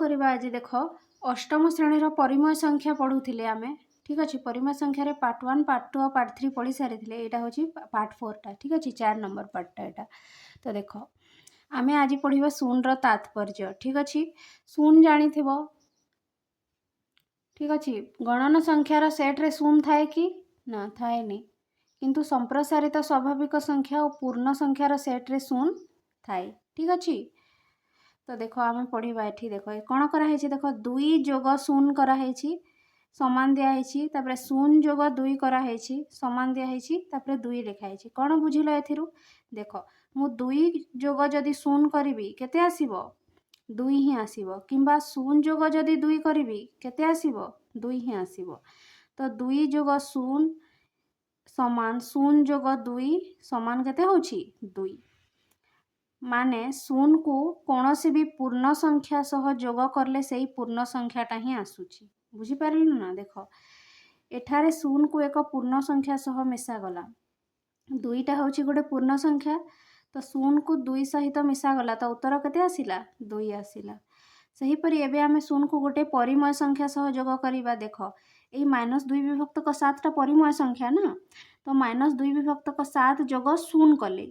କରିବା ଆଜି ଦେଖ ଅଷ୍ଟମ ଶ୍ରେଣୀର ପରିମୟ ସଂଖ୍ୟା ପଢ଼ୁଥିଲେ ଆମେ ठीक अच्छे परिमय संख्यार पार्ट 1 पार्ट 2 और पार्ट 3 पढ़ी सारी यहाँ हूँ पार्ट 4 टा ठीक अच्छे 4 नंबर पार्टा यहाँ तो देख आमे आज पढ़ा शून्य तात्पर्य ठीक अच्छे शून्य जानी ठीक अच्छे गणन संख्यार सेट्रे शून्य थाए कि ना थाए नहीं किंतु संप्रसारित स्वाभाविक संख्या और पूर्ण संख्यार सेट्रे शून्य थाए ठीक अच्छे तो देख आम पढ़ा ये देख कौन कराई देख 2 जोग शून्य कराई समान दिखाई तापर शून्य जोग 2 कराई समान दिखाई तापर 2 लिखाई कौन बुझिल ए देख मु 2 जोग जदि शून्य करी केते आसीबो 2 ही आसीबो किंबा शून्य जोग जदि 2 करी केते आसीबो 2 ही आसीबो तो 2 जोग शून्य समान शून्य जोग 2 समान केते होछि 2 माने शून्य को कौन सी भी पूर्ण संख्या सह जोग करले से ही पूर्ण संख्याटा ही आसुची बुझीपार ना देख एठारे शून्य को एक पूर्ण संख्या सह मिसागला 2टा हूँ गोटे पूर्ण संख्या तो शून्य को 2 सहित मिसागला तो उत्तर केते आसिला 2 आसिला सहीपरि एबे आमे शून्य को गोटे परिमय संख्या सह जोग करिबा देख यही -2 विभक्तक 7टा परिमय संख्या ना तो -2 विभक्तक 7 जोग शून्य कले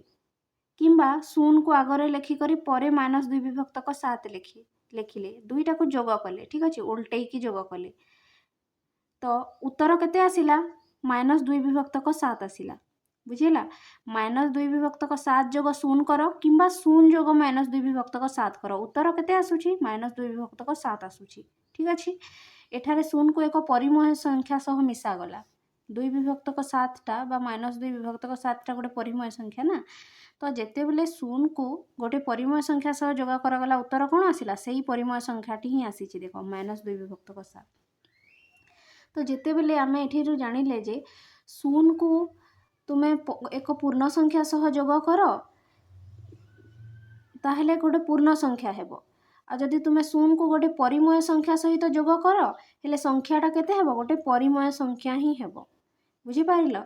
किंबा शून्य को आगरे लेखिकरी परे -2 विभक्तक 7 लिखिले 2टा को जोग कले ठीक अच्छे उल्टे की जोग कले तो उत्तर केते आसिला -2 विभक्तक 7 आसिला बुझेला -2 विभक्तक 7 जोग शून्य कर किंबा शून्य जोग -2 विभक्तक 7 कर उत्तर केते आसुची -2 विभक्तक 7 आसुची ठीक अच्छे एठारे शून्य को एक परिमय संख्या सह मिसा गला 2 विभक्तक 7टा बा -2 विभक्तक 7टा गोटे परिमय संख्या ना तो जिते बेले शून्य को गोटे परिमय संख्या सह जोग करागला उत्तर कौन आसिला सेही परिमय संख्याटी ही आसीची देख -2 विभक्तक 7 तो जिते बेले आमे एठी जानिले जे शून्य को तुमे एक पूर्ण संख्या सह जोग कर ताहेले गोटे पूर्ण संख्या हेबो आ जदि तुमे शून्य को गोटे परिमय संख्या सहित जोग कर हेले संख्याटा केते हेबो गोटे परिमय संख्या ही हेबो बुझी पारिल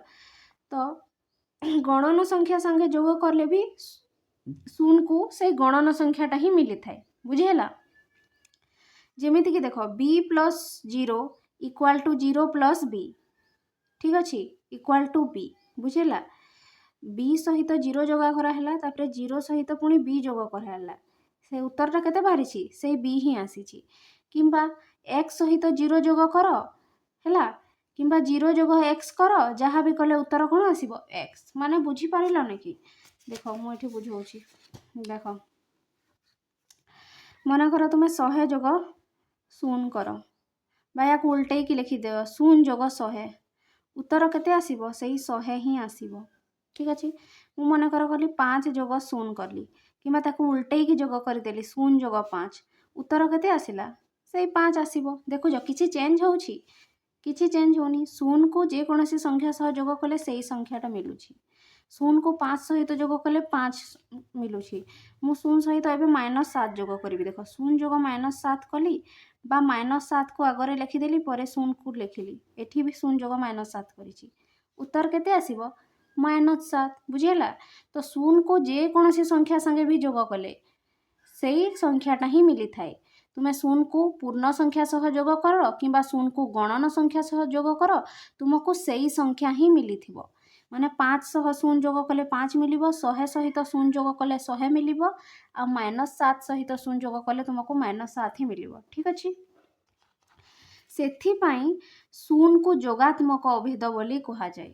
तो गणन संख्या संगे जोग करले भी शून्य को से गणन संख्याटा ही मिली थाए बुझेला जेमिति कि देख b + 0 = 0 + b ठीक अच्छे इक्वाल टू b बुझेला b सहित 0 जोग कराला तापर 0 सहित पुणी b जोग कराला से उत्तरटा केते बाहरिछि से b ही आसीछि किंबा x सहित 0 जोग कर हैला किंबा 0 जोग x कर जहाँ भी कले उत्तर कौन आसीबो x माने बुझी पारिल न कि देख मु एठी बुझौछि देख मन कर तुम 100 जोग 0 कर बा या उल्टे की लिखि दे 0 जोग 100 उत्तर केते आसीबो सेही 100 ही आसीबो ठीक अच्छे मु मन कर कली 5 जोग 0 करली किंबा ताकू उल्टे की जोग कर देली 0 जोग 5 उत्तर केते आसिला सेही 5 आसीबो देखो जो किछि चेंज होउछि किछि चेंज होनी शून्य को जे कौन सी संख्या सह जोग कले से संख्याटा मिलूची शून्य को 5 सहित जोग कले 5 मिलूची मु शून्य सहित एबे -7 जोग करी देख शून्य जोग -7 कली बा -7 को आगरे लिखिदेली परे शून्य को लिखिली एठी भी शून्य जोग -7 करिछि उत्तर केते आसीबो -7 बुझेला तो शून्य को जे कौन सी संख्या संगे भी जोग कले सेही संख्याटा ही मिली थाए तुमे शून्य को पूर्ण संख्या सह जोग कर किंबा शून्य को गणन संख्या सह जोग कर तुमको सेही संख्या ही मिली थिबो माने 5 सह शून्य जोग कले 5 मिलिबो 100 सहित शून्य जोग कले 100 मिलिबो आ -7 सहित शून्य जोग कले तुमको -7 ही मिलिबो ठीक अछि सेथि पई शून्य को जोगात्मक अभेद बोली कहा जाय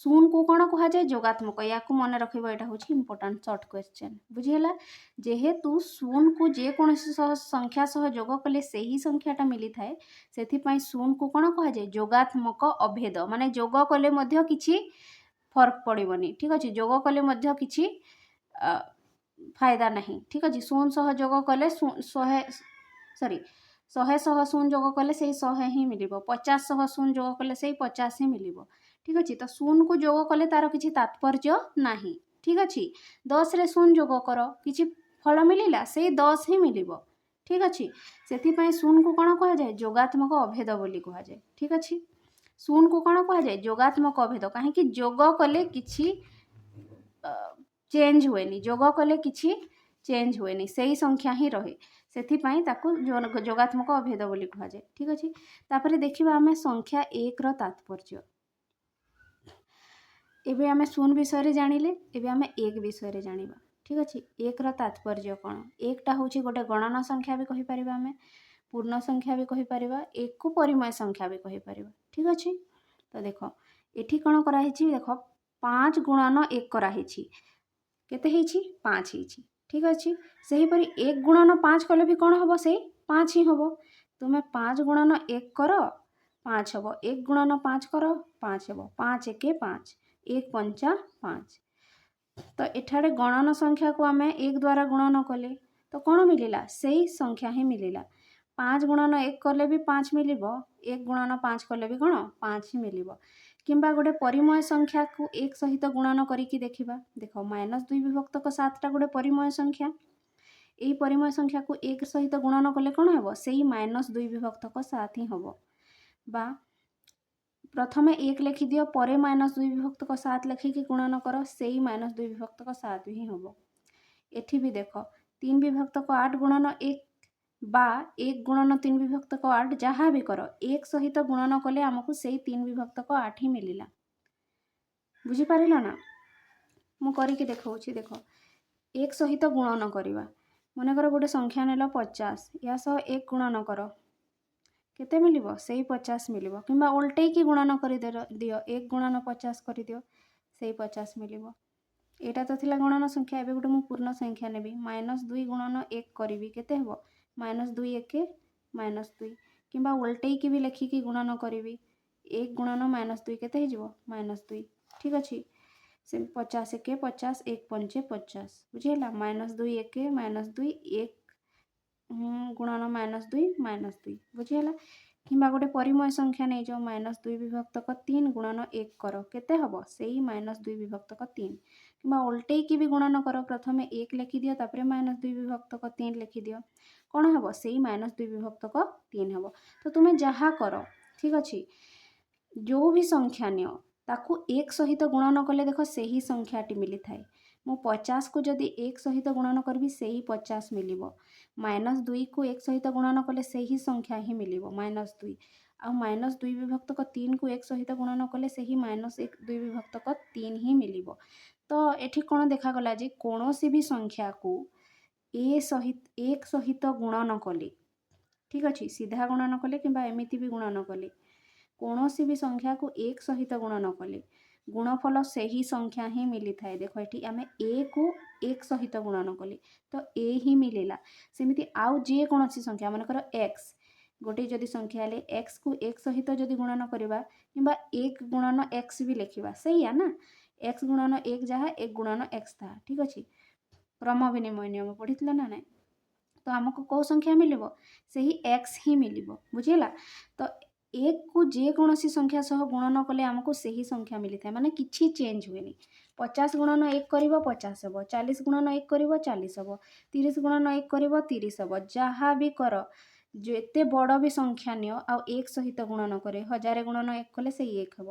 शून्य को कौन कहा जाए जोगात्मक या को मन रखिबो एटा होछि इंपोर्टेंट शॉर्ट क्वेश्चन बुझिएला जेहेतु शून्य को जे कौन संख्या सह जोग कले सेही संख्याटा मिली थाए सेथि पई शून्य को कौन कहा जाए जोगात्मक अभेद माने जोग कले मध्य किछि फर्क पड़िबनी ठीक अछि जोग कले मध्य किछि फायदा नहीं ठीक अछि शून्य सह जोग कले 100 सह शून्य जोग कले से 100 ही मिलिबो 50 सह शून्य जोग कले से 50 ही मिलिबो ठीक अच्छे तो शून्य को जोग कले तार किछि तात्पर्य नाही ठीक अच्छे 10 रे शून्य जोग कर किछि फल मिलिला से 10 ही मिलिबो ठीक अच्छे सेथि पई शून्य को कौन कहा जाए जोगात्मक अभेद बोली कहा जाए ठीक अच्छे शून्य को कौन कहा जाए जोगात्मक अभेद काहे कि जोग कले किछि चेंज हुएनी जोग कले किछि चेंज हुएनी सेही संख्या ही रहे ସେଥିପାଇଁ ତାକୁ ଯୋଗାତ୍ମକ ଅଭେଦ ବୋଲି କୁହାଯାଏ। ଠିକ୍ ଅଛି। ତାପରେ ଦେଖିବା ଆମେ ସଂଖ୍ୟା 1ର ତାତ୍ପର୍ଯ୍ୟ। ଏବେ ଆମେ 0 ବିଷୟରେ ଜାଣିଲେ, ଏବେ ଆମେ 1 ବିଷୟରେ ଜାଣିବା। ଠିକ୍ ଅଛି। 1ର ତାତ୍ପର୍ଯ୍ୟ କ'ଣ? 1ଟା ହେଉଛି ଗୋଟେ ଗଣନ ସଂଖ୍ୟା ବି କହିପାରିବା, ଆମେ ପୂର୍ଣ୍ଣ ସଂଖ୍ୟା ବି କହିପାରିବା, 1କୁ ପରିମେୟ ସଂଖ୍ୟା ବି କହିପାରିବା। ଠିକ୍ ଅଛି। ତ ଦେଖ ଏଠି କ'ଣ କରାହେଇଛି, ଦେଖ 5 ଗୁଣନ 1 କରାହେଇଛି। କେତେ ହେଇଛି? 5 ହେଇଛି। ଠିକ୍ ଅଛି। ସେହିପରି 1 ଗୁଣନ 5 କଲେ ବି କ'ଣ ହେବ? ସେଇ 5 ହିଁ ହେବ। ତୁମେ 5 ଗୁଣନ 1 କର, 5 ହେବ। 1 ଗୁଣନ 5 କର, 5 ହେବ। 5 1 5, 1 5 5। ତ ଏଠାରେ ଗଣନ ସଂଖ୍ୟାକୁ ଆମେ 1 ଦ୍ୱାରା ଗୁଣନ କଲେ ତ କ'ଣ ମିଳିଲା? ସେଇ ସଂଖ୍ୟା ହିଁ ମିଳିଲା। 5 ଗୁଣନ 1 କଲେ ବି 5 ମିଳିବ, 1 ଗୁଣନ 5 କଲେ ବି କ'ଣ? 5 ହିଁ ମିଳିବ। କିମ୍ବା ଗୋଟେ ପରିମେୟ ସଂଖ୍ୟାକୁ 1 ସହିତ ଗୁଣନ କରିକି ଦେଖିବା। ଦେଖ -2 ବିଭକ୍ତକ 7ଟା ଗୋଟେ ପରିମେୟ ସଂଖ୍ୟା। এই ପରିମେୟ ସଂଖ୍ୟାକୁ 1 ସହିତ ଗୁଣନ କଲେ କ'ଣ ହେବ? ସେଇ -2 ବିଭକ୍ତକ 7 ହିଁ ହେବ। ବା ପ୍ରଥମେ 1 ଲେଖିଦିଅ, ପରେ -2 ବିଭକ୍ତକ 7 ଲେଖିକି ଗୁଣନ କର, ସେଇ -2 ବିଭକ୍ତକ 7 ହିଁ ହେବ। ଏଠି ବି ଦେଖ 3 ବିଭକ୍ତକ 8 ଗୁଣନ 1 বা 1 ଗୁଣନ 3 ବିଭକ୍ତକ 8 ଯାହା ବି କର, 1 ସହିତ ଗୁଣନ କଲେ ଆମକୁ ସେଇ 3 ବିଭକ୍ତକ 8 ହିଁ ମିଳିଲା। ବୁଝିପାରିଲ ନା? ମୁଁ କରିକି ଦେଖାଉଛି। ଦେଖ 1 ସହିତ ଗୁଣନ କରିବା। ମନେକର ଗୋଟେ ସଂଖ୍ୟା ନେଲ 50, ୟା ସହ 1 ଗୁଣନ କର, କେତେ ମିଳିବ? ସେଇ 50 ମିଳିବ। କିମ୍ବା ଓଲଟେଇକି ଗୁଣନ କରିଦିଅ, 1 ଗୁଣନ 50 କରିଦିଅ, ସେଇ 50 ମିଳିବ। ଏଇଟା ତ ଥିଲା ଗଣନ ସଂଖ୍ୟା। ଏବେ ଗୋଟେ ମୁଁ ପୂର୍ଣ୍ଣ ସଂଖ୍ୟା ନେବି, -2 ଗୁଣନ 1 କରିବି, କେତେ ହେବ? -2 1 -2। କିମ୍ବା ଓଲଟେଇକି ବି ଲେଖିକି ଗୁଣନ କରିବି, 1 ଗୁଣନ -2 କେତେ ହେଇଯିବ? -2। ଠିକ୍ ଅଛି। ସେ 50 1 50, 1 5 50। ବୁଝିହେଲା? -2 1 -2 1 ଗୁଣନ -2 -2। ବୁଝିହେଲା? କିମ୍ବା ଗୋଟେ ପରିମେୟ ସଂଖ୍ୟା ନେଇଯାଅ, -2 ବିଭକ୍ତକ 3 ଗୁଣନ 1 କର, କେତେ ହେବ? ସେଇ -2 ବିଭକ୍ତକ 3। କିମ୍ବା ଓଲଟେଇକି ବି ଗୁଣନ କର, ପ୍ରଥମେ 1 ଲେଖିଦିଅ, ତାପରେ -2 ବିଭକ୍ତକ 3 ଲେଖିଦିଅ, କ'ଣ ହେବ? ସେଇ -2 ବିଭକ୍ତକ 3 ହେବ। ତ ତୁମେ ଯାହା କର, ଠିକ୍ ଅଛି, ଯେଉଁ ବି ସଂଖ୍ୟା ନିଅ ତାକୁ 1 ସହିତ ଗୁଣନ କଲେ ଦେଖ ସେହି ସଂଖ୍ୟାଟି ମିଳିଥାଏ। ମୁଁ 50କୁ ଯଦି 1 ସହିତ ଗୁଣନ କରିବି, ସେହି 50 ମିଳିବ। -2କୁ 1 ସହିତ ଗୁଣନ କଲେ ସେହି ସଂଖ୍ୟା ହିଁ ମିଳିବ, -2। ଆଉ -2 ବିଭକ୍ତକ 3କୁ 1 ସହିତ ଗୁଣନ କଲେ ସେହି -2 ବିଭକ୍ତକ 3 ହିଁ ମିଳିବ। ତ ଏଠି କ'ଣ ଦେଖାଗଲା ଯେ କୌଣସି ବି ସଂଖ୍ୟାକୁ 1 ସହିତ ଗୁଣନ କଲେ, ଠିକ୍ ଅଛି, ସିଧା ଗୁଣନ କଲେ କିମ୍ବା ଏମିତି ବି ଗୁଣନ କଲେ, କୌଣସି ବି ସଂଖ୍ୟାକୁ 1 ସହିତ ଗୁଣନ କଲେ ଗୁଣଫଳ ସେହି ସଂଖ୍ୟା ହିଁ ମିଳିଥାଏ। ଦେଖ ଏଠି ଆମେ କୁ 1 ସହିତ ଗୁଣନ କଲେ ତ ହିଁ ମିଳିଲା। ସେମିତି ଆଉ ଯେକୌଣସି ସଂଖ୍ୟା, ମନେକର x, ଗୋଟେ ଯଦି ସଂଖ୍ୟା ହେଲେ xକୁ 1 ସହିତ ଯଦି ଗୁଣନ କରିବା, କିମ୍ବା 1 ଗୁଣନ x ବି ଲେଖିବା, ସେଇଆ ନା, x ଗୁଣନ 1 ଯାହା, 1 ଗୁଣନ x ତାହା। ଠିକ୍ ଅଛି। କ୍ରମ ବିନିମୟ ନିୟମ ପଢ଼ିଥିଲ ନା ନାହିଁ? ତ ଆମକୁ କେଉଁ ସଂଖ୍ୟା ମିଳିବ? ସେହି x ହିଁ ମିଳିବ। ବୁଝିଲା? ତ 1କୁ ଯେକୌଣସି ସଂଖ୍ୟା ସହ ଗୁଣନ କଲେ ଆମକୁ ସେହି ସଂଖ୍ୟା ମିଳିଥାଏ, ମାନେ କିଛି ଚେଞ୍ଜ ହୁଏନି। 50 ଗୁଣନ 1 କରିବ 50 ହେବ, 40 ଗୁଣନ 1 କରିବ 40 ହେବ, 30 ଗୁଣନ 1 କରିବ 30 ହେବ। ଯାହା ବି କର, ଯେତେ ବଡ଼ ବି ସଂଖ୍ୟା ନିଅ ଆଉ 1 ସହିତ ଗୁଣନ କରେ, 1000 ଗୁଣନ 1 କଲେ ସେଇ 1 ହେବ।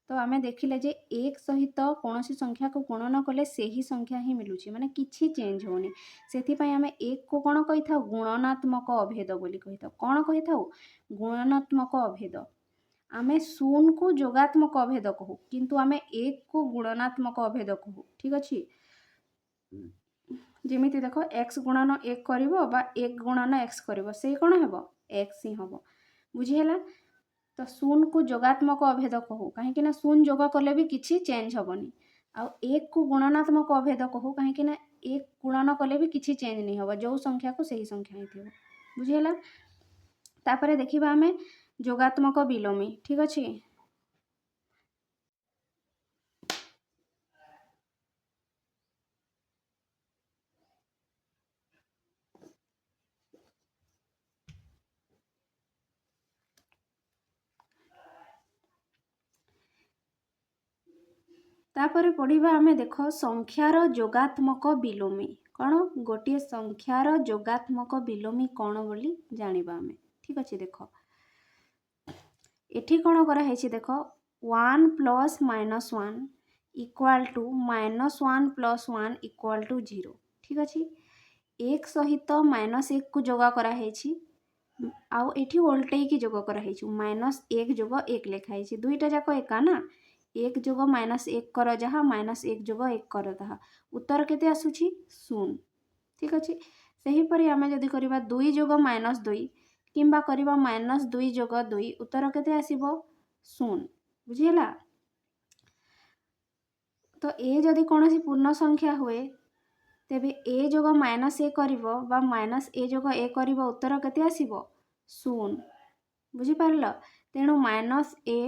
ତ ଆମେ ଦେଖିଲେ ଯେ 1 ସହିତ କୌଣସି ସଂଖ୍ୟାକୁ ଗୁଣନ କଲେ ସେହି ସଂଖ୍ୟା ହିଁ ମିଳୁଛି, ମାନେ କିଛି ଚେଞ୍ଜ ହେଉନି। ସେଥିପାଇଁ ଆମେ 1କୁ କ'ଣ କହିଥାଉ? ଗୁଣନାତ୍ମକ ଅଭେଦ ବୋଲି କହିଥାଉ। କ'ଣ କହିଥାଉ? ଗୁଣନାତ୍ମକ ଅଭେଦ। ଆମେ 0କୁ ଯୋଗାତ୍ମକ ଅଭେଦ କହୁ, କିନ୍ତୁ ଆମେ 1କୁ ଗୁଣନାତ୍ମକ ଅଭେଦ କହୁ। ଠିକ୍ ଅଛି। ଯେମିତି ଦେଖ x ଗୁଣନ 1 କରିବ ବା 1 ଗୁଣନ x କରିବ, ସେଇ କ'ଣ ହେବ? x ହିଁ ହେବ। ବୁଝିହେଲା? ତ 0କୁ ଯୋଗାତ୍ମକ ଅଭେଦ କହୁ, କାହିଁକି ନା 0 ଯୋଗ କଲେ ବି କିଛି ଚେଞ୍ଜ ହେବନି। ଆଉ 1କୁ ଗୁଣନାତ୍ମକ ଅଭେଦ କହୁ, କାହିଁକି ନା 1 ଗୁଣନ କଲେ ବି କିଛି ଚେଞ୍ଜ नहीं ହେବ, ଯେଉଁ ସଂଖ୍ୟାକୁ ସେହି ସଂଖ୍ୟା ହିଁ ଥିବ। ବୁଝିହେଲା? ତାପରେ ଦେଖିବା ଆମେ ଯୋଗାତ୍ମକ ବିଲୋମୀ। ଠିକ୍ ଅଛି। ତାପରେ ପଢ଼ିବା ଆମେ, ଦେଖ ସଂଖ୍ୟାର ଯୋଗାତ୍ମକ ବିଲୋମୀ କ'ଣ? ଗୋଟିଏ ସଂଖ୍ୟାର ଯୋଗାତ୍ମକ ବିଲୋମୀ କ'ଣ ବୋଲି ଜାଣିବା ଆମେ। ଠିକ୍ ଅଛି। ଦେଖ ଏଠି କ'ଣ କରାହେଇଛି, ଦେଖ 1 + -1 = -1 + 1 = 0। ଠିକ୍ ଅଛି। एक सहित -1 को जोग कराई आउ एठी ओल्टेकी जोग कराई -1 जोग 1 लिखाई दुईटा जाक एका ना 1 जोग -1 कर जहाँ -1 जोग 1 कर ताहा उत्तर केते आसुची 0 ठीक अछि। सेहीपरि आमे जदि करिबा 2 जोग -2 किंबा करिबा -2 जोग 2 उत्तर केते आसीबो 0 बुझिला। तो ए जदि कोनोसी पूर्ण संख्या हुए तेबे ए जोग -a करिवो बा -a जोग a करिवो उत्तर केते आसीबो 0 बुझि पारल। तेणु -a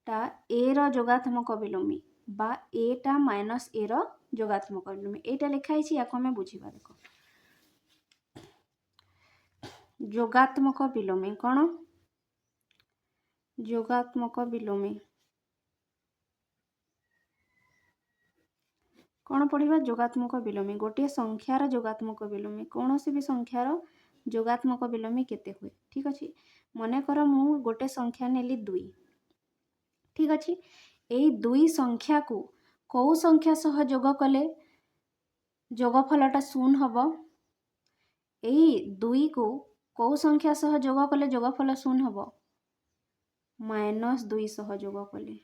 टा a रो जोगात्मक विलोमी बा a टा -a रो जोगात्मक विलोमी एटा लिखाई छी याको हमें बुझिबा। देखो जोगात्मक विलोमी कौन जोगात्मक विलोमी कौन पढ़िबा जोगात्मक विलोमी गोटे संख्यार जोगात्मक विलोमी कौन सी भी संख्यार जोगात्मक विलोमी केते हुए ठीक अछि। मने कर मु गोटे संख्या नेली 2 ठीक अछि एई 2 संख्या को कौ संख्या सह जोग कले जोगफलटा 0 हबो एई 2 को कौ संख्या सह जोग कले जोगफल 0 हबो -2 सह जोग कले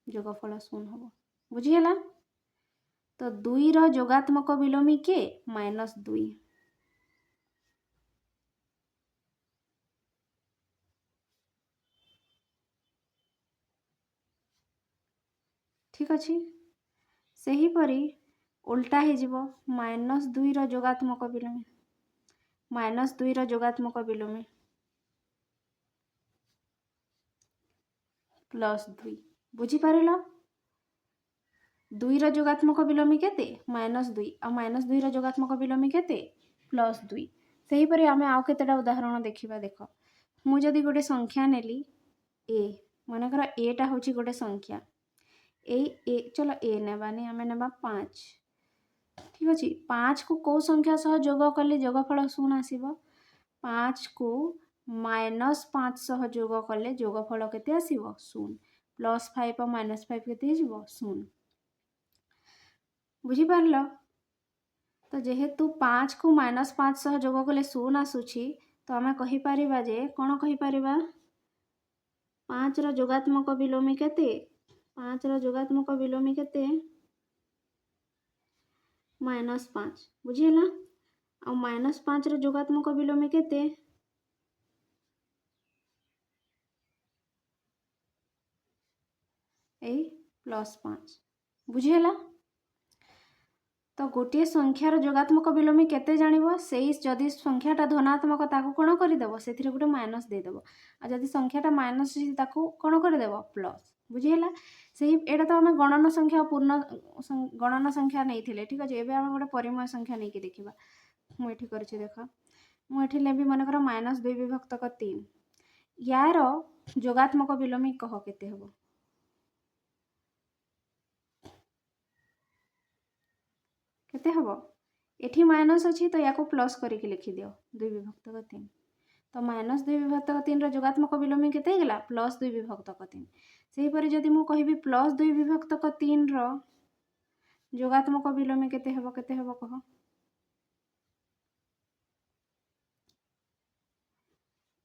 जोगफल 0 हबो बुझिहेला। तो 2 रो जोगात्मक विलोमी के -2 ठीक अछि। सही परी उल्टा हे जिवो -2 रो जोगात्मक विलोमी -2 रो जोगात्मक विलोमी +2 बुझी पारिलो 2 रो जोगात्मक विलोमी केते -2 आ -2 रो जोगात्मक विलोमी केते +2। सही परी आमे आउ केतेटा उदाहरण देखिबा। देखो मु जदि गोटे संख्या नेली a माने कर a टा होची गोटे संख्या ए चलो ए नेबानी आमे नेबा 5 ठीक अछि। 5 को कौ संख्या सह जोग कले जोगफल 0 आसीबो 5 को -5 सह जोग कले जोगफल केते आसीबो 0 +5 और -5 केते जिवो 0 बुझी पारलो। तो जेहेतु 5 को -5 सह जोग कले 0 आसुची तो आमे कहि पारिबा जे कोन कहि पारिबा 5 रो जोगात्मक विलोमी केते 5 रो जोगात्मक विलोमी केते -5 बुझिहेला आ -5 रो जोगात्मक विलोमी केते ए +5 बुझिहेला। तो गोटे संख्यार जोगात्मक विलोमी केते जानिबो सेई जदि संख्याटा धनात्मक ताकू कोन करिदेबो सेथिरे गोटे माइनस दे देबो आ जदि संख्याटा माइनस ताकू कोन करिदेबो प्लस बुझिहेला। सेही एटा तो हमें गणन संख्या पूर्ण गणन संख्या नहीं थिले ठीक अछि। एबे हमें गोटे परिमेय संख्या नहीं के देखिबा मु एठी करछि देखो मु एठी लेबी माने कर -2 विभक्तक 3 यार जोगात्मक विलोमी कह केते हबो केते हबो एठी माइनस अछि तो याको प्लस करके लिखि दियो 2 विभक्तक 3 तो -2 विभक्तक 3 रो जोगात्मक विलोमी केते गेला +2 विभक्तक 3। सेही परि जदि मु कहिबी +2 विभक्तक 3 रो जोगात्मक विलोमी केते हबो कह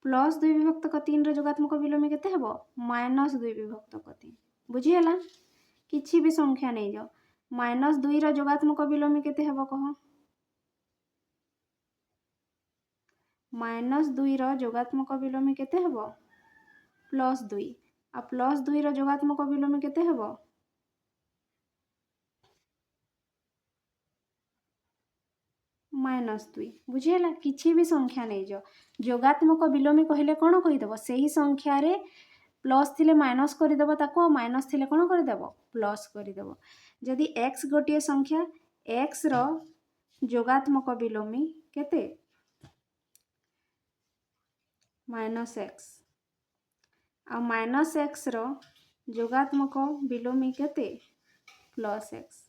+2 विभक्तक 3 रो जोगात्मक विलोमी केते हबो -2 विभक्तक 3 बुझिहेला। किछि भी संख्या नै जाओ -2 रो जोगात्मक विलोमी केते हबो कह -2 रो जोगात्मक विलोमी केते हबो +2 आ +2 रो जोगात्मक विलोमी केते हबो -2 बुझिहेला। किछि भी संख्या नै जाओ जोगात्मक विलोमी कहले कोन कहि देबो सेही संख्या रे प्लस थिले माइनस करि देबो ताको माइनस थिले कोन करि देबो प्लस करि देबो। जदि x गोटे संख्या x रो जोगात्मक विलोमी केते -x आ -x रो जोगात्मक विलोमी केते +x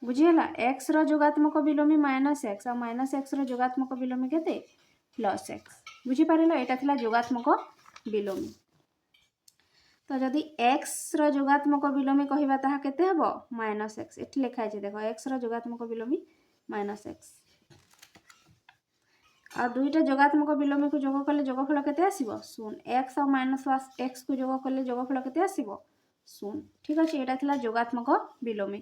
बुझिहेला। x रो जोगात्मक विलोमी -x आ -x रो जोगात्मक विलोमी केते +x बुझि पारिलो एटा थिला जोगात्मक विलोमी। तो जदि x रो जोगात्मक विलोमी कहिबा ताहा केते हबो -x एठी लिखा छै देखो x रो जोगात्मक विलोमी -x आ दुईटा जोगात्मक विलोमी को जोग कले जोगफल केते आसीबो 0 x और माइनस x को जोग कले जोगफल केते आसीबो 0। ठीक अछि, एटा थिला जोगात्मक विलोमी।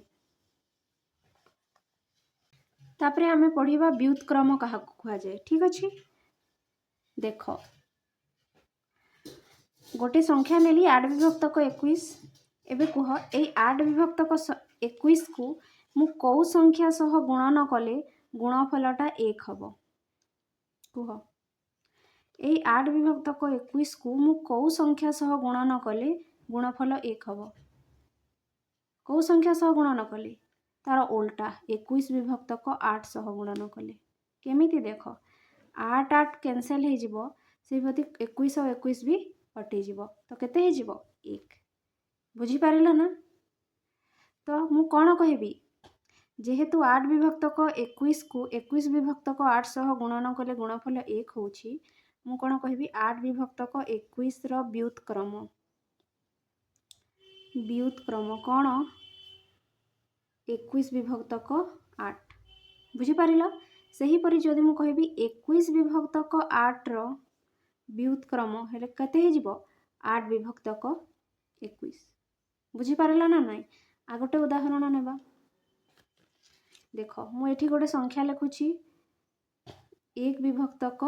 तापरे हमें पढ़िबा व्युत्क्रम कहा कुआ जाय। ठीक अछि, देखो गोटे संख्या नेली 8 विभक्तक 21। एबे कुह ए 8 विभक्तक 21 को मु कौ संख्या सह गुणन कले गुणफलटा 1 हबो। कुह ए 8 विभक्तक 21 को मु कौ संख्या सह गुणन कले गुणफल 1 हबो। कौ संख्या सह गुणन कले तार उल्टा 21 विभक्तक 8 सह गुणन कले केमिति देख 8 8 कैंसिल हो जिवो से प्रति 21 और 21 भी कटि जिवो तो केते हो जिवो 1। बुझी पारिल ना? तो मु कोन कहबी जेहेतु 8 विभक्तक 21 को 21 विभक्तक 8 सह गुणन कले गुणफल 1 होउछि मु कोन कहबी 8 विभक्तक 21 रो व्युत्क्रम। व्युत्क्रम कोन 21 विभक्तक 8। बुझी पारिल? सही परि जदि मु कहबी 21 विभक्तक 8 रो व्युत्क्रम हेले कते हे जिवो 8 विभक्तक 21। बुझी पारिल ना नाही? आ गोटे उदाहरण नेबा। देखो मु एठी गोटे संख्या लिखुछि 1 विभक्तक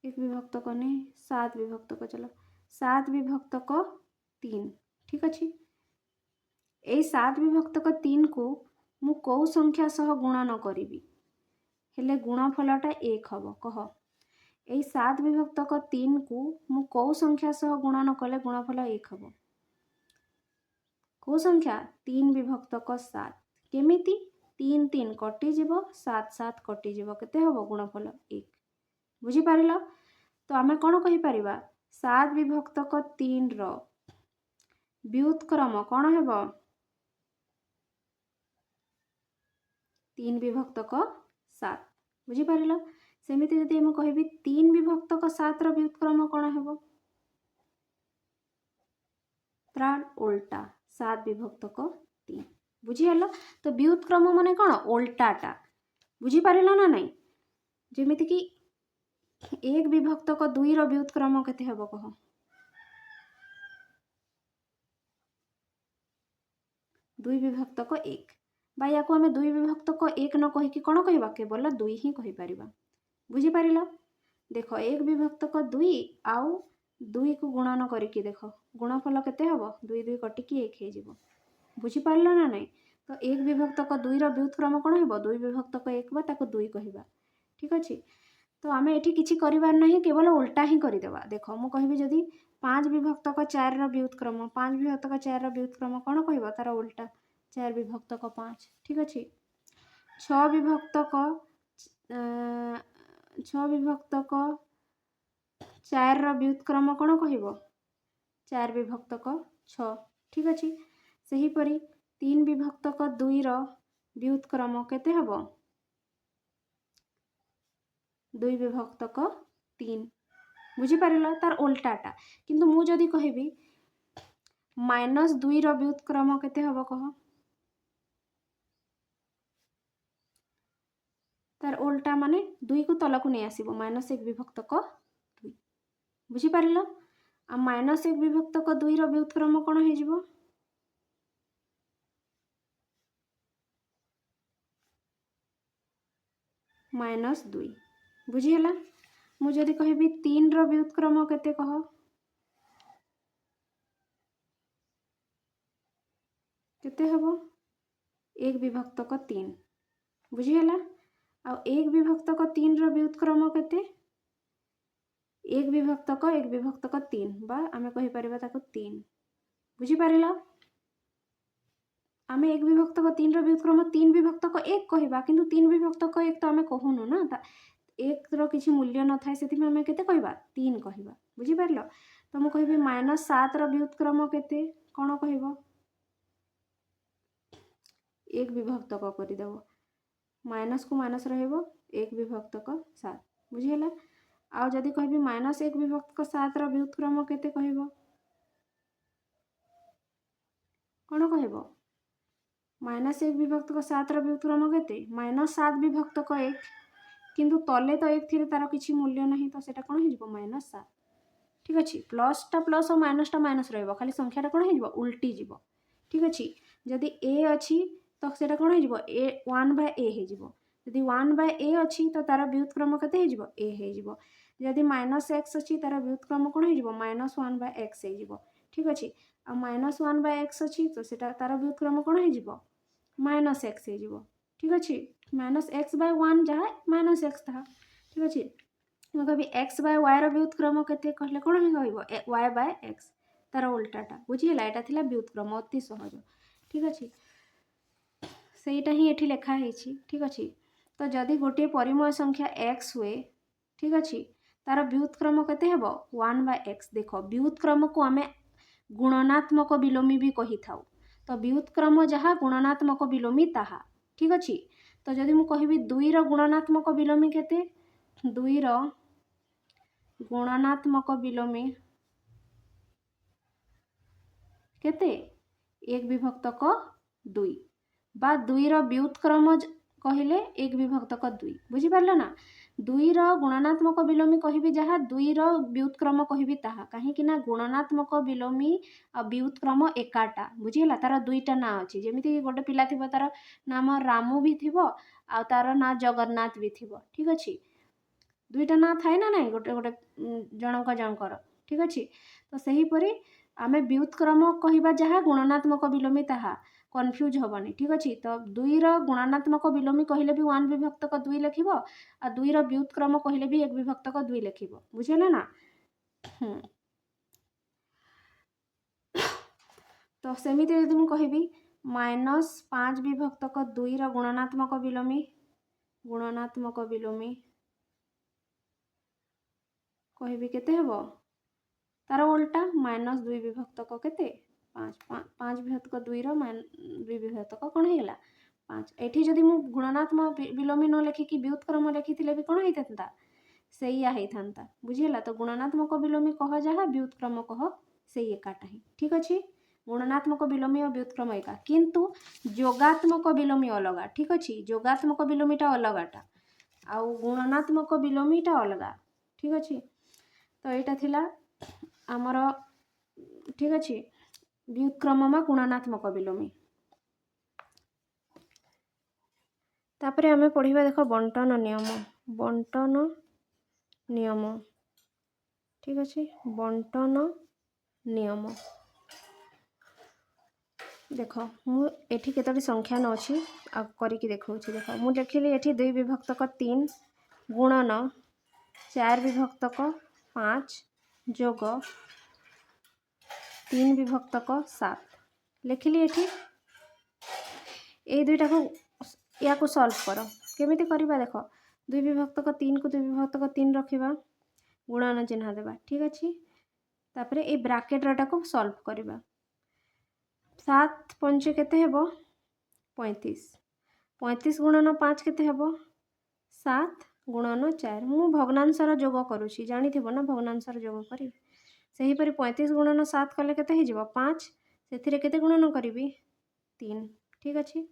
7 विभक्तक चलो 7 विभक्तक 3। ठीक अछि, ए 7 विभक्तक 3 को मु कौ संख्या सह गुणन करिवि हेले गुणफलटा 1 हबो। कह ए 7 विभक्तक 3 को मु कौ संख्या सह गुणन कले गुणफल 1 हबो। कौ संख्या 3 विभक्तक 7 केमिति 3 3 कटि जिवो 7 7 कटि जिवो केते हबो गुणफल 1। बुझी पारिल? तो आमे कोन कहि परिबा 7 विभक्तक 3 रो व्युत्क्रम कोन हेबो 3 विभक्तक 7। बुझी पारिल? सेमिति जदि हम कहबी 3 विभक्तक 7 रो व्युत्क्रम कोन हेबो तार उल्टा 7 विभक्तक 3। बुझी हलो? तो व्युत्क्रम माने कोन उल्टाटा। बुझी पारिल ना नाही? जेमिति कि 1 विभक्तक 2 रो व्युत्क्रम केते हेबो कह 2 विभक्तक 1 बा या को हमें 2 विभक्तक 1 न कहि कि कोन कहिबा केवल 2 ही कहि परिबा। बुझी पारिल? देखो 1 विभक्तक 2 आउ 2 को गुणन करिकि देखो गुणफल केते हबो 2 2 कटिकि 1 हे जिवो। बुझी पारिल ना नाही? तो 1 विभक्तक 2 रो व्युत्क्रम कोन हेबो 2 विभक्तक 1 बा ताको 2 कहिबा। ठीक अछि, तो आमे एठी किछि करिबार नाही केवल उल्टा ही करि देबा। देखो मु कहबी जदि 5 विभक्तक 4 रो व्युत्क्रम 5 विभक्तक 4 रो व्युत्क्रम कोन कहिबा तार उल्टा 4 विभक्तक 5। ठीक अछि, 6 विभक्तक 4 रो व्युत्क्रम कोन कहिबो 4 विभक्तक 6। ठीक अछि, सही परि 3 विभक्तक 2 रो व्युत्क्रम केते हबो 2 विभक्तक 3। बुझी पारिल? तार उल्टाटा किंतु मु जदि कहबी -2 रो व्युत्क्रम केते हबो कह तार उल्टा माने 2 को तलकु नै आसीबो -1 विभक्तक 2। बुझी पारिल? आ -1 विभक्तक 2 रो व्युत्क्रम कोन हे जिवो -2। बुझी हला? मु जदि कहबी 3 रो व्युत्क्रम केते कह केते हबो 1 विभक्तक 3। बुझी हला? आ 1 विभक्तक 3 रो व्युत्क्रम केते 1 विभक्तक 3 बा आमे कहि परिबा ताको 3। बुझी पारिल? आमे 1 विभक्तक 3 रो व्युत्क्रम 3 विभक्तक 1 कहिबा किंतु 3 विभक्तक 1 तो आमे कहूनु ना 1 रो किछि मूल्य न थाए सेति में आमे केते कहिबा 3 कहिबा। बुझी पारिल? तो मु कहबी -7 रो व्युत्क्रम केते कोन कहिबो 1 विभक्तक करि देबो माइनस को माइनस रहइबो 1 विभक्तक 7। बुझी हला? आ जदि कहबी -1 विभक्तक 7 रो व्युत्क्रम केते कहिबो कोन कहिबो -1 विभक्तक 7 व्युत्क्रम केते -7 विभक्तक 1 किंतु तले तो 1 थी तार किसी मूल्य नहीं तो सेटा कौन हो -7 ठीक अच्छे प्लसटा प्लस और माइनसटा माइनस रही खाली संख्याटा कौन हो उल्टी जीव ठीक अच्छे जदि ए अच्छी तो सेटा कौन हो ए 1/a हो जदि 1/a अच्छी तो तार व्युत्क्रम केते हो a हो जदि -x अच्छी तार व्युत्क्रम कौन हो -1/x हो ठीक अच्छे आ -1/x अच्छी तो सेटा तार व्युत्क्रम कौन हो -x हो ठीक अच्छे -x/1 जहाँ -x था ठीक अच्छे मैं कभी x/y व्युत्क्रम केते कहले कौन हो y/x तार उल्टाटा बुझीगला यहाँ थिला व्युत्क्रम अति सहज ठीक अच्छे सेटा ही एठी लेखा है ठीक अच्छे तो जदि गोटे परिमेय संख्या x हुए ठीक अच्छे तार व्युत्क्रम केते हेबो 1/x देख व्युत्क्रम को आमे गुणनात्मक विलोमी भी कही थाउ तो व्युत्क्रम जहाँ गुणनात्मक विलोमी ताहा ठीक अच्छे तो जदि मु कहबी 2 गुणनात्मक विलोमी केते 2 गुणनात्मक विलोमी केते 1 विभक्तक 2 बा 2 व्युत्क्रम कहले 1 विभक्तक 2 बुझी पारला ना 2 गुणनात्मक विलोमी कहबी जहाँ 2 व्युत्क्रम कहबी ताहा कहीं ना गुणनात्मक विलोमी आ व्युत्क्रम एकाटा बुझीगला तार 2टा ना अच्छी जमीती गोटे पिला थी तार नाम रामू भी थी आ तार ना जगन्नाथ भी थी ठीक अच्छे 2टा ना थाए ना नहीं गोटे गोटे जनक जनकर ठीक अच्छे तो सहीपरि आमे व्युत्क्रम कहबा जहाँ गुणनात्मक विलोमी ताहा कन्फ्यूज हेनी ठीक अच्छे तो 2 गुणात्मक विलोमी कहले भी 1 विभक्तक 2 लिखब आ 2 व्युत्क्रम कहले भी 1 विभक्तक 2 लिखब बुझेला ना तो सेमिति यदि मु कहबी -5 विभक्तक 2 गुणात्मक विलोमी कहबी केते हेबो तार उल्टा -2 विभक्तक केते 5 विभक्तक 2 विभक्तक कौन होगा 5 एठी जदि मु गुणनात्मक विलोमी न लिखिकी व्युत्क्रम लिखी भी कौन होता सैया होता बुझीगला तो गुणनात्मक विलोमी कह जहाँ व्युत्क्रम कह से एकाटा ही ठीक अच्छे गुणनात्मक विलोमी और व्युत्क्रम एका किंतु जोगात्मक विलोमी अलगा ठीक अच्छे जोगात्मक विलोमीटा अलगाटा आउ गुणनात्मक विलोमीटा अलगा ठीक अच्छे तो यहाँ थिला आमर ठीक अच्छे व्युत्क्रम में गुणनात्मक विलोमी तापरे आमे पढ़िबा देख बंटन नियम ठीक अच्छे बंटन नियम देख मु एठी केतोटी संख्या न अछि आ करिकी देखौछि देख मु लिखिली एठी 2 विभक्तक 3 गुणन 4 विभक्तक 5 जोग 3 विभक्तक 7 लिखिली एठी ए दुईटा को या को सॉल्व कर केमिति करबा देख 2 विभक्तक 3 को 2 विभक्तक 3 रखिबा गुणन चिन्ह देबा ठीक अछि तापरे ए ब्रैकेट रटा को सॉल्व करबा 7 पंच केते हेबो 35 35 गुणन 5 केते हेबो 7 गुणन 4 मु भग्नांशर जोग करूछि जानि थिबो ना भग्नांशर जोग करी सही परि 35 गुणन 7 कले केते हे जिवो 5 सेथिरे केते गुणन करिवि 3 ठीक अछि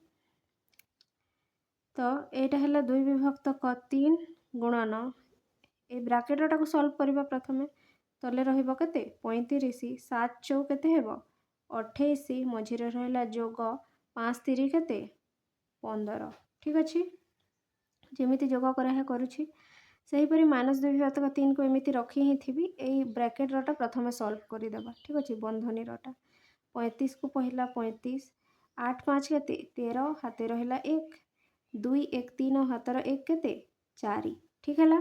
तो एटा हला 2 विभक्तक 3 गुणन ए ब्रैकेट को सॉल्व करबा प्रथमे तले रहिबो केते 35 7 चौ केते हेबो 28 मझिरे रहला जोग 5 3 केते 15 ठीक अछि जेमिति जोग करा है करूछि सही परि -2 विभक्तक 3 को एमिति रखी ही थिबी एई ब्रैकेट रटा प्रथमे सॉल्व करि देबा ठीक अछि बंधनी रटा 35 को पहिला 35 8 5 केते 13 हाते रहला 1 2 1 3 हातर 1 केते 4 ठीक हैला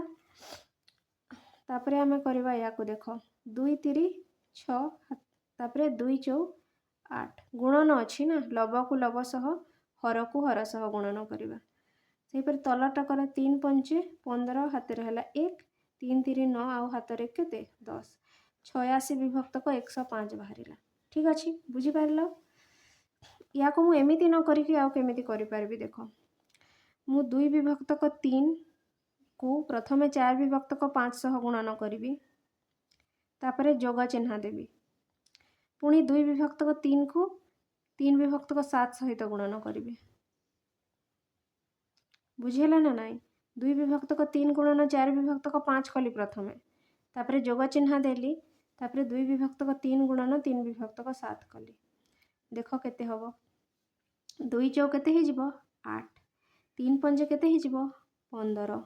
तापरे आमे करबा या को देखो 2 3 6 तापरे 2 4 8 गुणन अछि ना लब को लब सह हर को हर सह गुणन करबा सेही पर तलटा कर 3 5 15 हाते रहला 1 3 3 9 आउ हातर 1 केते 10 86 विभक्तक 105 बाहरिला ठीक अछि बुझी पारलो या को मु एमिति न करिकि आउ केमिति करि पारबी देखो मु 2 विभक्तक 3 को प्रथमे 4 विभक्तक 5 सह गुणन करिवि तापरे जोग चिन्ह देबी पुणी 2 विभक्तक 3 को तीन विभक्तक 7 सहित गुणन करी बुझीगला ना नाई। दुई विभक्तक 3 गुणन 4 विभक्तक 5 कली प्रथमे तापरे जोग चिन्ह देली तापरे दुई विभक्तक 3 गुणन 3 विभक्तक 7 कली देख केते हबो 2 चौ केते ही जीवो 8 3 पंजे केते ही जीवो 15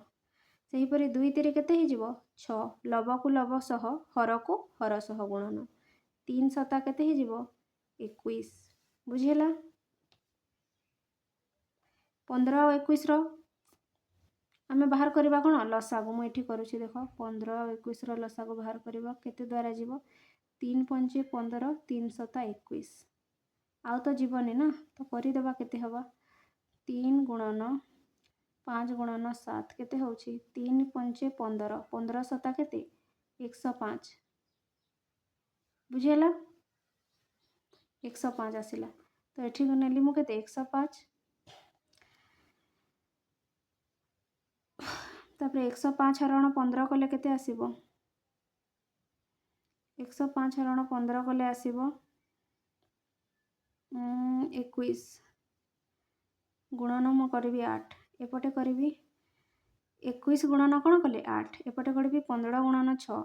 सेहीपरि 2 3 केते ही जीवो 6 लब को लब सह हर को हर सह गुणन 3 सता केते ही जीवो 21 बुझीगला 15 और 21 रो आमे बाहर करबा कोन लसागु मु एठी करूची देख 15 और 21 रो लसागु बाहर करबा केते द्वारा जीवो 3 पंजे 15 3 सता 21 आउ तो जीवनी ना तो करि देबा केते हबा 3 गुणन 5 गुणन 7 केते होची 3 पंजे 15 15 सता केते 105 बुझेला 105 आसिला तो एठी नेली मु केते 105 तापरे 105 हरण 15 कले केते आसीबो 105 हरण 15 कले आसीबो 21 गुणन मु करबी 8 एपटे करबी 21 गुणन कोन कले 8 एपटे करबी 15 गुणन 6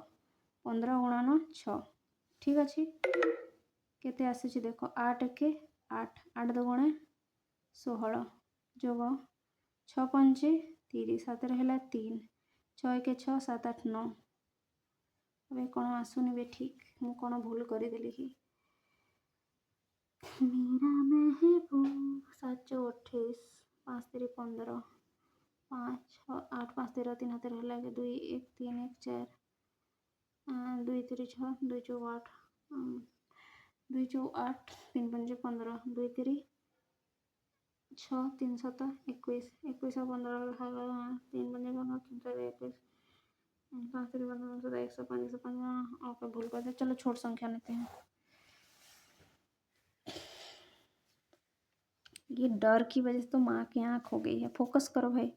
15 गुणन 6 ठीक अछि केते आसीछि देखो 8 के 8 8 दुगुणे 16 जोग 6 पंजे 30 7 रहला 3 6 के 6 7 8 9 अबे कोन आसुनी बे ठीक मु कोन भूल करि देली कि मेरा महबूब 7 28 5 3 15 5 6 8 5 13 3 हाथ रहला के 2 1 3 1 4 2 3 6 2 4 8 2 4 8 3 5 15 2 3 6 3 7 21 21 और 15 3 5 15 21 5 3 15 105 105 और भूल कर दे चलो छोट संख्या लेते हैं। ये डर की वजह से तो माँ की आंख हो गई है। फोकस करो भाई।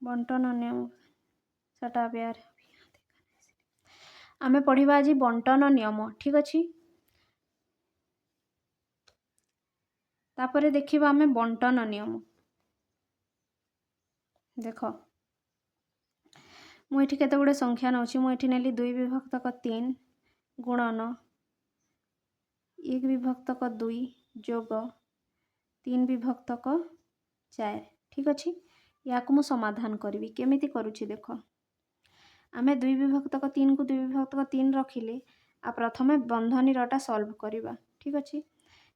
बंटन नियम सटा प्यार आमे पढ़िबा आज बंटन नियम ठीक अच्छी तापरे देखिबा आमे बंटन नियम देख मुझे केते गुड़े संख्या नौची मुझे नेली 2 विभक्तक 3 गुणन 1 विभक्तक 2 जोग 3 विभक्तक 4 ठीक अच्छी या को मु समाधान करी केमिति करूची देख आमे 2 विभक्तक 3 को 2 विभक्तक 3 रखिले आ प्रथमे बंधनी रटा सॉल्व करिबा ठीक अच्छी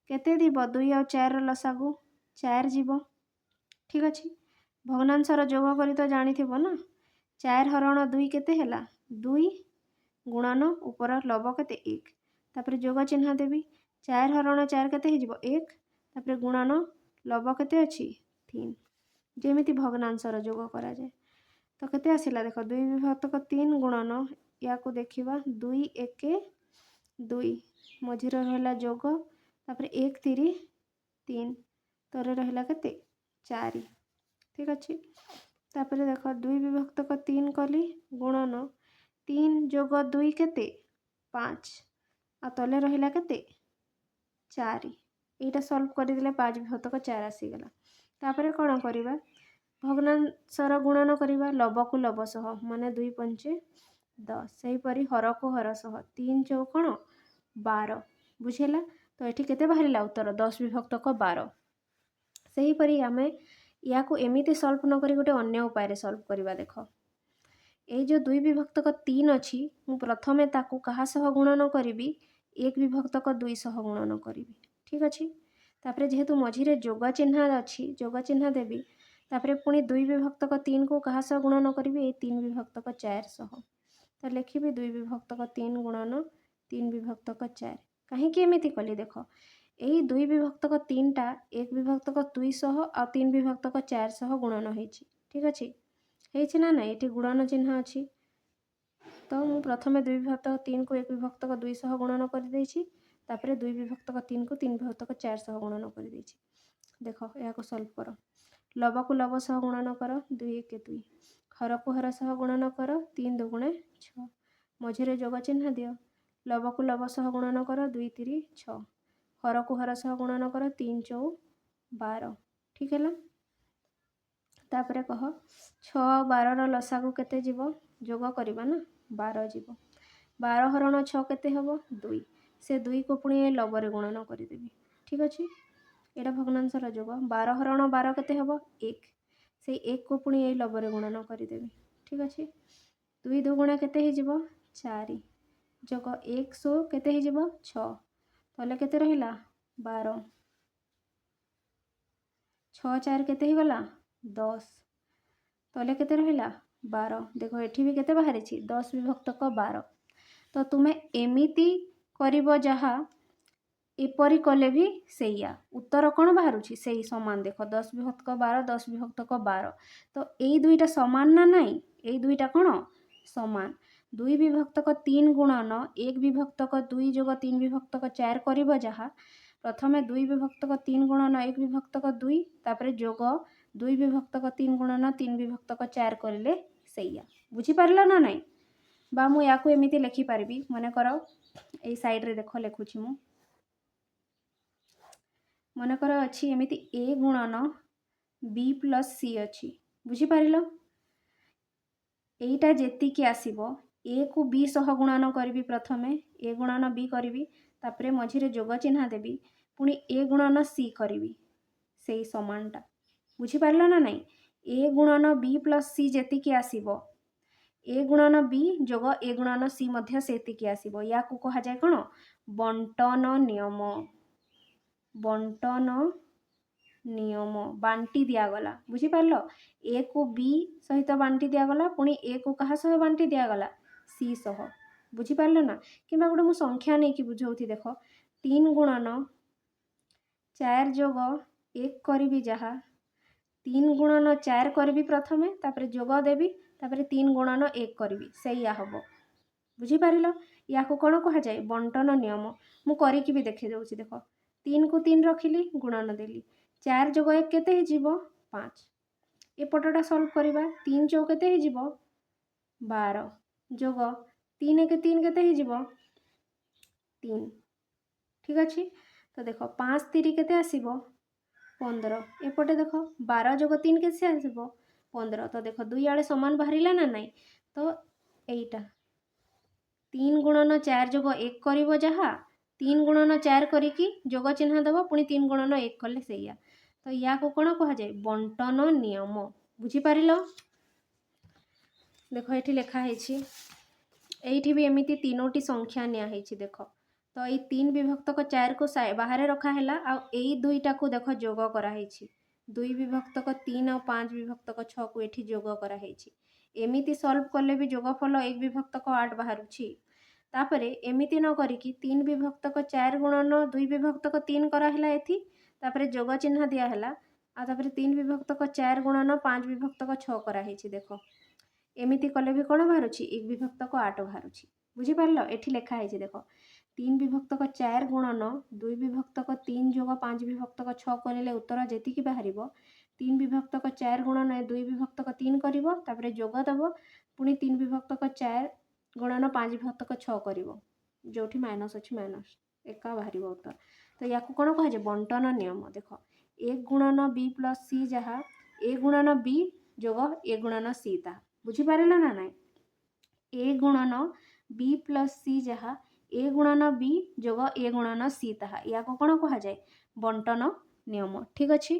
केते दीबो 2 और 4 लसागु 4 जीवो ठीक अच्छी भग्नांशर जोग करी तो जानी थिबो ना 4 हरण 2 केते हैला 2 गुणन ऊपर लब केते 1 तापरे जोग चिन्ह देबी 4 हरण 4 केते हे जीवो 1 तापरे गुणन लब केते अछि 3 जेमिति भग्नांशर जोग करा जाय तो केते आसिला देखो 2 विभक्तक 3 गुणन या को देखिबा 2 1 2 मझिर रहला जोग तापरे 1 3 3 तोरे रहला केते 4 ठीक अच्छी तापरे देख 2 विभक्तक 3 कली गुणन 3 जोग 2 केते 5 आ तले रहिला केते 4 एटा सॉल्व करि दिले 5 विभक्तक 4 आसी गला तापरे कोन करिबा भग्नांशर गुणन करिबा लब को लब सह माने 2 पंचे 10 सही परी हर को हर सह 3 चौकोण 12 बुझेला तो एठी केते बाहरिला उत्तर 10 विभक्तक 12 सही परी आमे या को एमिति सॉल्व न करी गोटे अन्य उपाय रे सॉल्व करिबा देखो ए जो 2 विभक्तक 3 अछि मु प्रथमे ताकू कहा सह गुणन करिबी 1 विभक्तक 2 सह गुणन करिबी ठीक अछि तापरे जेहेतु मझिरे जोग चिन्ह अछि जोग चिन्ह देबी तापरे पुनी 2 विभक्तक 3 को कहा सह गुणन करिबी ए 3 विभक्तक 4 सह तो लिखिबी 2 विभक्तक 3 गुणन 3 विभक्तक 4 काहे कि एमिति कली देखो एई 2 विभक्तक 3 टा 1 विभक्तक 2 सह आ 3 विभक्तक 4 सह गुणन होईछि ठीक अछि हेछि ना ना एठी गुणन चिन्ह अछि तो मु प्रथमे 2 विभक्तक 3 को 1 विभक्तक 2 सह गुणन कर देछि तापरे 2 विभक्तक 3 को 3 विभक्तक 4 सह गुणन कर देछि देखो या को सॉल्व करो लब को लब सह गुणन करो 2 1 2 हर को हर सह गुणन करो 3 दुगुणे 6 मझिरे जोग चिन्ह दियो लबକୁ लब सह गुणन कर 2 3 6 हर को हर सह गुणन कर 3 4 12 ठीक है। तापर कह 6 12 लसागु केते जीवो जोग करबा ना 12 जीवो 12 हरण 6 केते हबो 2 से 2 को पुणी लबरे गुणन करदेवी ठीक अच्छे। एटा भग्नांशर जोग 12 हरण 12 केते हबो 1 से 1 को पुणी लबरे गुणन करदेवी ठीक अच्छे। 2 दुगुणा केते हे जीवो 4 जोग 1 सो केते हे जीवो 6 तले केते रहिला 12 6 4 केते ही गला 10 तले केते रहिला 12 देखो एठी भी केते बाहरी 10 विभक्तक 12 तो तुम्हें एमिति करिबो जहा एपरी कले भी सेया उत्तर कौन बाहर से समान देख 10 विभक्तक 12 10 विभक्तक 12 तो यही दुईटा समान ना नहीं यही दुईटा कौन समान 2 विभक्तक 3 गुणन 1 विभक्तक 2 जोग 3 विभक्तक 4 करिबो जहा प्रथमे 2 विभक्तक 3 गुणन 1 विभक्तक 2 तापर जोग 2 विभक्तक 3 गुणन 3 विभक्तक 4 करिले सेया बुझी पारला ना नहीं बा मु याकू एमिति लिखि पारबी मने कर ए साइड रे देख लिखुछि मु मने कर अछि एमिति a गुणन b प्लस c अछि बुझी पारिलो एटा जेति कि आसीबो a को b सह गुणन करबी प्रथमे a गुणन b करबी तापरे मझिरे जोग चिन्ह देबी पुणी a गुणन c करबी सेही समानटा बुझी पारलो ना नहीं a गुणन b प्लस c जेति कि आसीबो a गुणन b जोग a गुणन c मध्य सेति कि आसीबो या को कहा जाय कोन बंटन नियम बंटन नियम बांटी दिया गला बुझी पारलो a को b सहित बांटी दिया गला पुणी a को कहा सह बांटी दिया गला c सह बुझी पारलो ना किबा गोटे मु संख्या नै कि बुझौथि देखो 3 गुणन 4 जोग 1 करबी जहा 3 गुणन 4 करबी प्रथमे तापर जोग देबी तापर 3 गुणन 1 करबी सेया हबो बुझी पारिलो या को कोन कहा जाय बंटन नियम मु करी कि भी देखे जाउछि देखो 3 को 3 रखिली गुणन देली 4 जोग 1 केते हे जीवो 5 ए पटटा सॉल्व करबा 3 चौ केते हे जीवो 12 जोग 3 के 3 केते हे जीवो 3 ठीक अछि। तो देखो 5 3 केते आसीबो 15 एपटे देखो 12 जोग 3 केते आसीबो 15 तो देखो दुई आड़े समान बाहरिला ना नहीं तो एटा 3 गुणन 4 जोग 1 करिवो जहा 3 गुणन 4 करिकी जोग चिन्ह देबो पुणी 3 गुणन 1 कले सेया तो या को कोन कहा जाय बंटन नियम बुझी पारिलो देखो एठी लेखा हेछि एठी भी एमिति तीनोटी संख्या निया हेछि देखो तो ये 3 विभक्तक 4 को बाहर रखा हैला आ एई दुईटा को देखो जोग करा हेछि 2 विभक्तक 3 और 5 विभक्तक 6 को एठी जोग करा हेछि एमिति सॉल्व करले भी जोगफल 1 विभक्तक 8 बाहरुछि तापरे एमिति न करिकी 3 विभक्तक 4 गुणन 2 विभक्तक 3 करा हैला एथि तापरे जोग चिन्ह दिया हैला आ तापरे 3 विभक्तक 4 गुणन 5 विभक्तक 6 करा हेछि देखो एमिति कले भी कोन बाहरुछि 1 विभक्तक 8 बाहरुछि बुझी पारलो एठी लेखा हेछि देखो 3 विभक्तक 4 गुणन 2 विभक्तक 3 जोग 5 विभक्तक 6 करिले उत्तर जेति कि बाहरिबो 3 विभक्तक 4 गुणन 2 विभक्तक 3 करिवो तापरे जोग दबो पुणी 3 विभक्तक 4 गुणन 5 विभक्तक 6 करिवो जोठी माइनस अछि माइनस एका बाहरिबो उत्तर तो याकू कोन कहा जे बंटन नियम देखो 1 गुणन b प्लस c जहा a गुणन b जोग a गुणन c ता बुझी पारिला ना नहीं a गुणन b प्लस c जहा a गुणन b जोग a गुणन c ताहा या को कोन कहा जाय बंटन नियम ठीक अछि।